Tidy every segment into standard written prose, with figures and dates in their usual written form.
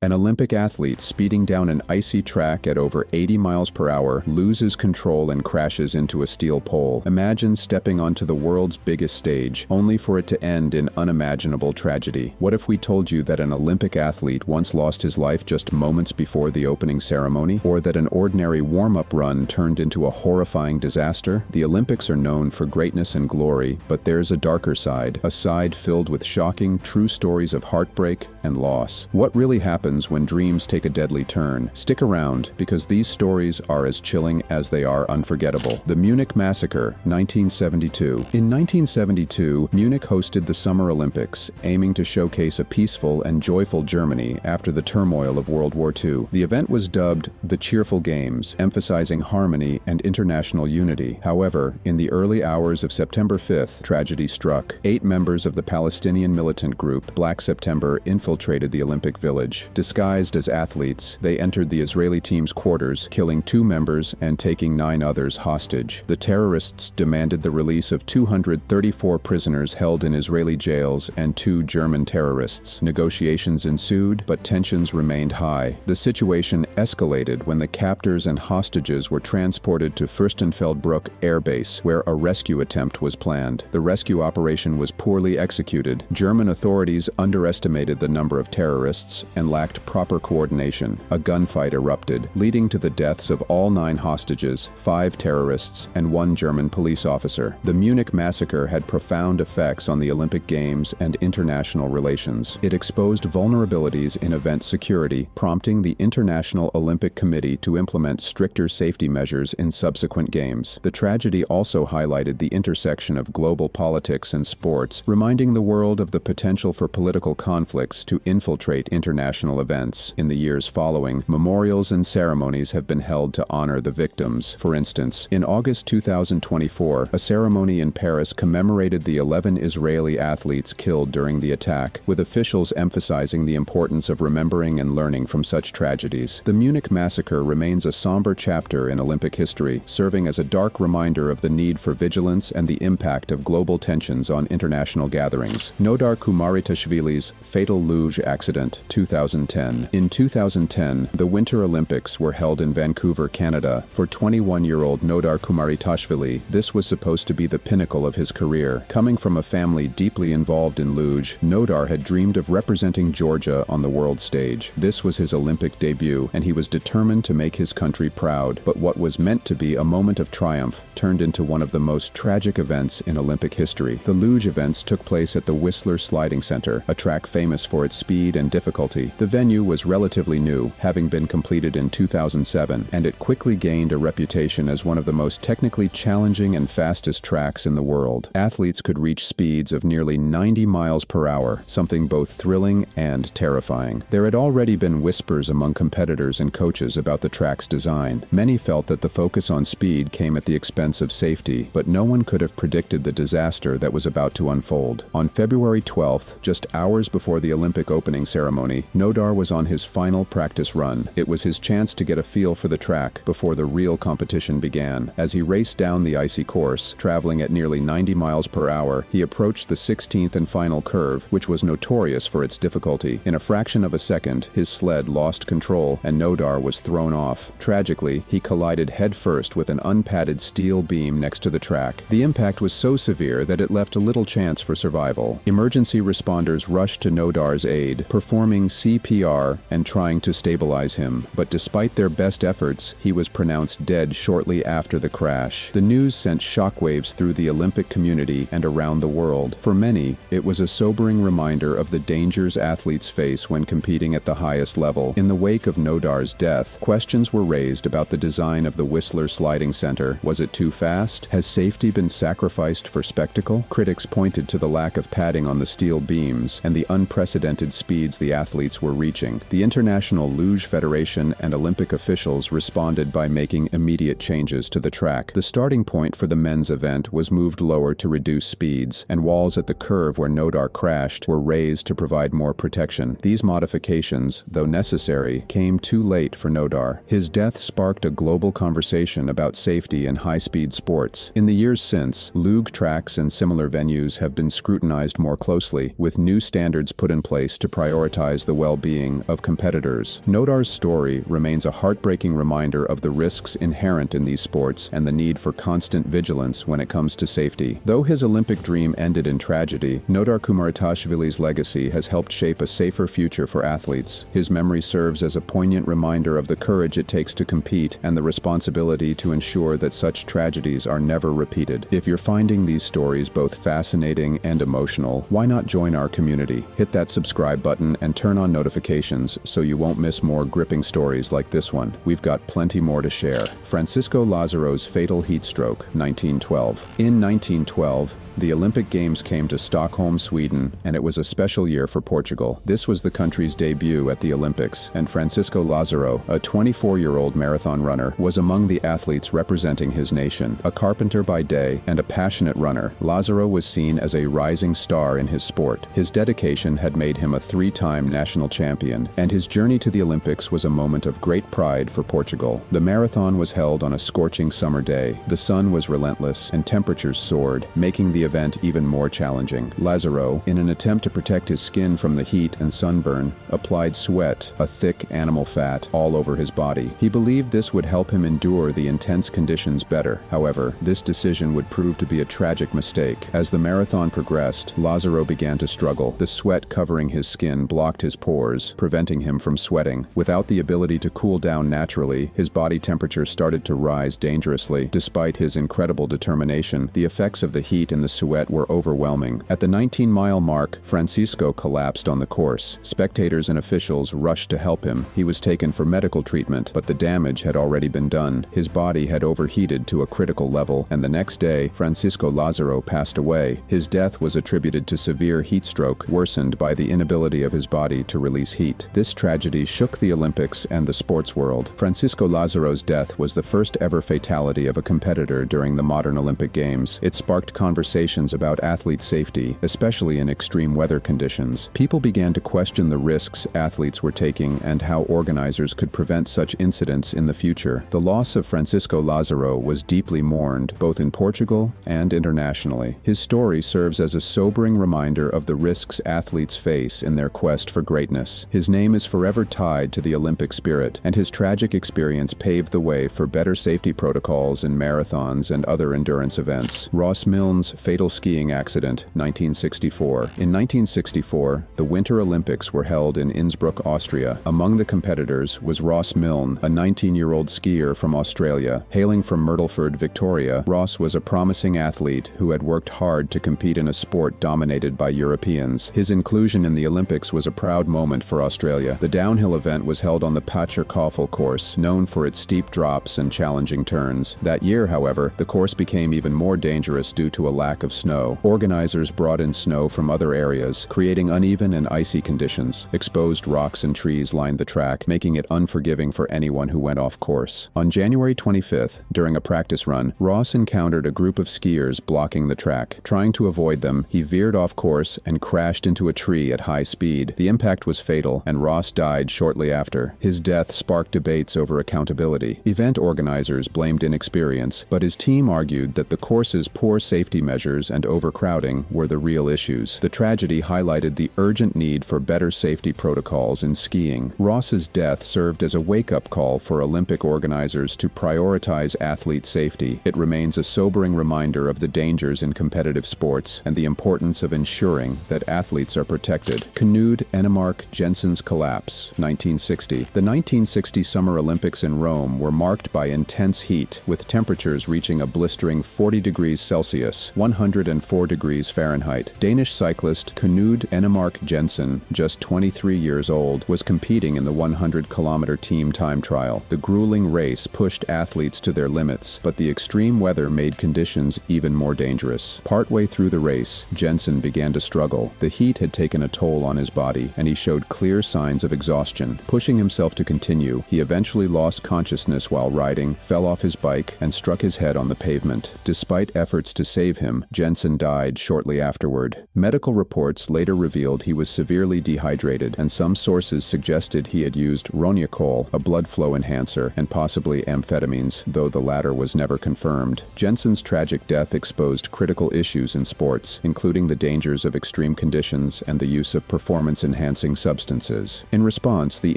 An Olympic athlete speeding down an icy track at over 80 miles per hour loses control and crashes into a steel pole. Imagine stepping onto the world's biggest stage, only for it to end in unimaginable tragedy. What if we told you that an Olympic athlete once lost his life just moments before the opening ceremony? Or that an ordinary warm-up run turned into a horrifying disaster? The Olympics are known for greatness and glory, but there's a darker side, a side filled with shocking, true stories of heartbreak and loss. What really happens when dreams take a deadly turn? Stick around, because these stories are as chilling as they are unforgettable. The Munich Massacre, 1972. In 1972, Munich hosted the Summer Olympics, aiming to showcase a peaceful and joyful Germany after the turmoil of World War II. The event was dubbed the Cheerful Games, emphasizing harmony and international unity. However, in the early hours of September 5th, tragedy struck. 8 members of the Palestinian militant group Black September infiltrated the Olympic Village. Disguised as athletes, they entered the Israeli team's quarters, killing 2 members and taking 9 others hostage. The terrorists demanded the release of 234 prisoners held in Israeli jails and 2 German terrorists. Negotiations ensued, but tensions remained high. The situation escalated when the captors and hostages were transported to Fürstenfeldbruck Air Base, where a rescue attempt was planned. The rescue operation was poorly executed. German authorities underestimated the number of terrorists and lacked proper coordination. A gunfight erupted, leading to the deaths of all 9 hostages, 5 terrorists, and 1 German police officer. The Munich Massacre had profound effects on the Olympic Games and international relations. It exposed vulnerabilities in event security, prompting the International Olympic Committee to implement stricter safety measures in subsequent games. The tragedy also highlighted the intersection of global politics and sports, reminding the world of the potential for political conflicts to infiltrate international events. In the years following, memorials and ceremonies have been held to honor the victims. For instance, in August 2024, a ceremony in Paris commemorated the 11 Israeli athletes killed during the attack, with officials emphasizing the importance of remembering and learning from such tragedies. The Munich Massacre remains a somber chapter in Olympic history, serving as a dark reminder of the need for vigilance and the impact of global tensions on international gatherings. Nodar Kumaritashvili's fatal luge accident, 2010. In 2010, the Winter Olympics were held in Vancouver, Canada. For 21-year-old Nodar Kumaritashvili, this was supposed to be the pinnacle of his career. Coming from a family deeply involved in luge, Nodar had dreamed of representing Georgia on the world stage. This was his Olympic debut, and he was determined to make his country proud. But what was meant to be a moment of triumph turned into one of the most tragic events in Olympic history. The luge events took place at the Whistler Sliding Center, a track famous for its speed and difficulty. The venue was relatively new, having been completed in 2007, and it quickly gained a reputation as one of the most technically challenging and fastest tracks in the world. Athletes could reach speeds of nearly 90 miles per hour, something both thrilling and terrifying. There had already been whispers among competitors and coaches about the track's design. Many felt that the focus on speed came at the expense of safety, but no one could have predicted the disaster that was about to unfold. On February 12th, just hours before the Olympic opening ceremony, Nodar was on his final practice run. It was his chance to get a feel for the track before the real competition began. As he raced down the icy course, traveling at nearly 90 miles per hour, he approached the 16th and final curve, which was notorious for its difficulty. In a fraction of a second, his sled lost control and Nodar was thrown off. Tragically, he collided headfirst with an unpadded steel beam next to the track. The impact was so severe that it left little chance for survival. Emergency responders rushed to Nodar's aid, performing CPR and trying to stabilize him. But despite their best efforts, he was pronounced dead shortly after the crash. The news sent shockwaves through the Olympic community and around the world. For many, it was a sobering reminder of the dangers athletes face when competing at the highest level. In the wake of Nodar's death, questions were raised about the design of the Whistler Sliding Center. Was it too fast? Has safety been sacrificed for spectacle? Critics pointed to the lack of padding on the steel beams and the unprecedented speeds the athletes were reaching. The International Luge Federation and Olympic officials responded by making immediate changes to the track. The starting point for the men's event was moved lower to reduce speeds, and walls at the curve where Nodar crashed were raised to provide more protection. These modifications, though necessary, came too late for Nodar. His death sparked a global conversation about safety in high-speed sports. In the years since, luge tracks and similar venues have been scrutinized more closely, with new standards put in place to prioritize the well-being well-being of competitors. Nodar's story remains a heartbreaking reminder of the risks inherent in these sports and the need for constant vigilance when it comes to safety. Though his Olympic dream ended in tragedy, Nodar Kumaritashvili's legacy has helped shape a safer future for athletes. His memory serves as a poignant reminder of the courage it takes to compete and the responsibility to ensure that such tragedies are never repeated. If you're finding these stories both fascinating and emotional, why not join our community? Hit that subscribe button and turn on notifications so you won't miss more gripping stories like this one. We've got plenty more to share. Francisco Lazaro's fatal heat stroke, 1912. In 1912, the Olympic Games came to Stockholm, Sweden, and it was a special year for Portugal. This was the country's debut at the Olympics, and Francisco Lazaro, a 24-year-old marathon runner, was among the athletes representing his nation. A carpenter by day and a passionate runner, Lazaro was seen as a rising star in his sport. His dedication had made him a three-time national champion, and his journey to the Olympics was a moment of great pride for Portugal. The marathon was held on a scorching summer day. The sun was relentless, and temperatures soared, making the event even more challenging. Lazaro, in an attempt to protect his skin from the heat and sunburn, applied sweat, a thick animal fat, all over his body. He believed this would help him endure the intense conditions better. However, this decision would prove to be a tragic mistake. As the marathon progressed, Lazaro began to struggle. The sweat covering his skin blocked his pores, preventing him from sweating. Without the ability to cool down naturally, his body temperature started to rise dangerously. Despite his incredible determination, the effects of the heat and the sweat were overwhelming. At the 19-mile mark, Francisco collapsed on the course. Spectators and officials rushed to help him. He was taken for medical treatment, but the damage had already been done. His body had overheated to a critical level, and the next day, Francisco Lazaro passed away. His death was attributed to severe heat stroke, worsened by the inability of his body to release heat. This tragedy shook the Olympics and the sports world. Francisco Lazaro's death was the first ever fatality of a competitor during the modern Olympic Games. It sparked conversations about athlete safety, especially in extreme weather conditions. People began to question the risks athletes were taking and how organizers could prevent such incidents in the future. The loss of Francisco Lazaro was deeply mourned, both in Portugal and internationally. His story serves as a sobering reminder of the risks athletes face in their quest for greatness. His name is forever tied to the Olympic spirit, and his tragic experience paved the way for better safety protocols in marathons and other endurance events. Ross Milne's fatal skiing accident, 1964. In 1964, the Winter Olympics were held in Innsbruck, Austria. Among the competitors was Ross Milne, a 19-year-old skier from Australia. Hailing from Myrtleford, Victoria, Ross was a promising athlete who had worked hard to compete in a sport dominated by Europeans. His inclusion in the Olympics was a proud moment for Australia. The downhill event was held on the Pacher Koffel course, known for its steep drops and challenging turns. That year, however, the course became even more dangerous due to a lack of snow. Organizers brought in snow from other areas, creating uneven and icy conditions. Exposed rocks and trees lined the track, making it unforgiving for anyone who went off course. On January 25th, during a practice run, Ross encountered a group of skiers blocking the track. Trying to avoid them, he veered off course and crashed into a tree at high speed. The impact was fatal, and Ross died shortly after. His death sparked debates over accountability. Event organizers blamed inexperience, but his team argued that the course's poor safety measures and overcrowding were the real issues. The tragedy highlighted the urgent need for better safety protocols in skiing. Ross's death served as a wake-up call for Olympic organizers to prioritize athlete safety. It remains a sobering reminder of the dangers in competitive sports and the importance of ensuring that athletes are protected. Knud Enemark Jensen's collapse, 1960. The 1960 Summer Olympics in Rome were marked by intense heat, with temperatures reaching a blistering 40 degrees Celsius, 104 degrees Fahrenheit. Danish cyclist Knud Enemark Jensen, just 23 years old, was competing in the 100-kilometer team time trial. The grueling race pushed athletes to their limits, but the extreme weather made conditions even more dangerous. Partway through the race, Jensen began to struggle. The heat had taken a toll on his body, and he showed clear signs of exhaustion. Pushing himself to continue, he eventually lost consciousness while riding, fell off his bike, and struck his head on the pavement. Despite efforts to save him, Jensen died shortly afterward. Medical reports later revealed he was severely dehydrated, and some sources suggested he had used Roniacol, a blood flow enhancer, and possibly amphetamines, though the latter was never confirmed. Jensen's tragic death exposed critical issues in sports, including the dangers of extreme conditions and the use of performance-enhancing substances. In response, the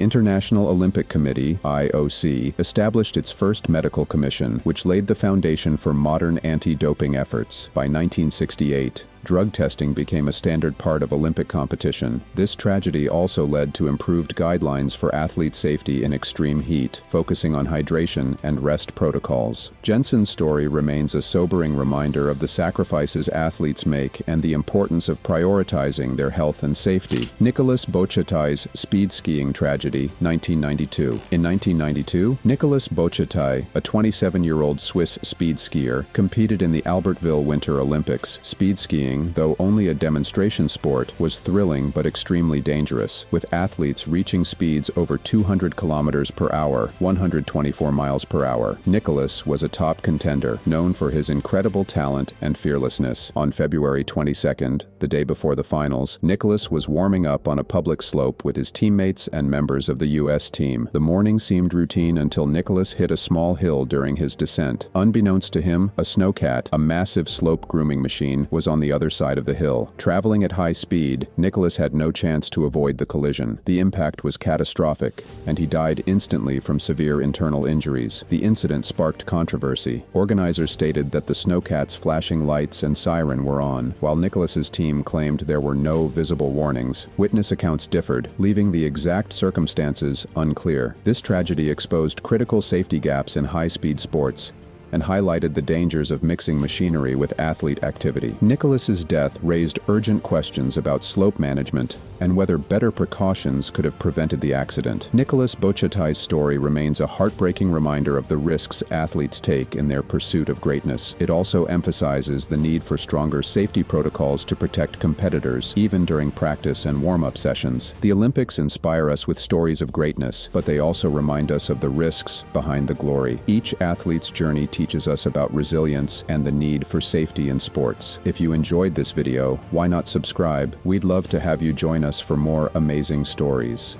International Olympic Committee, IOC, established its first medical commission, which laid the foundation for modern anti-doping efforts. By 1968, drug testing became a standard part of Olympic competition. This tragedy also led to improved guidelines for athlete safety in extreme heat, focusing on hydration and rest protocols. Jensen's story remains a sobering reminder of the sacrifices athletes make and the importance of prioritizing their health and safety. Nicolas Bochatais' speed skiing tragedy, 1992. In 1992, Nicolas Bochatais, a 27-year-old Swiss speed skier, competed in the Albertville Winter Olympics. Speed skiing, though only a demonstration sport, was thrilling but extremely dangerous, with athletes reaching speeds over 200 kilometers per hour, 124 miles per hour. Nicolas was a top contender, known for his incredible talent and fearlessness. On February 22nd, the day before the finals, Nicolas was warming up on a public slope with his teammates and members of the U.S. team. The morning seemed routine until Nicolas hit a small hill during his descent. Unbeknownst to him, a snowcat, a massive slope grooming machine, was on the other side of the hill. Traveling at high speed, Nicolas had no chance to avoid the collision. The impact was catastrophic, and he died instantly from severe internal injuries. The incident sparked controversy. Organizers stated that the snowcat's flashing lights and siren were on, while Nicolas's team claimed there were no visible warnings. Witness accounts differed, leaving the exact circumstances unclear. This tragedy exposed critical safety gaps in high-speed sports and highlighted the dangers of mixing machinery with athlete activity. Nicolas's death raised urgent questions about slope management and whether better precautions could have prevented the accident. Nicolas Bochatais' story remains a heartbreaking reminder of the risks athletes take in their pursuit of greatness. It also emphasizes the need for stronger safety protocols to protect competitors, even during practice and warm-up sessions. The Olympics inspire us with stories of greatness, but they also remind us of the risks behind the glory. Each athlete's journey teaches us about resilience and the need for safety in sports. If you enjoyed this video, why not subscribe? We'd love to have you join us for more amazing stories.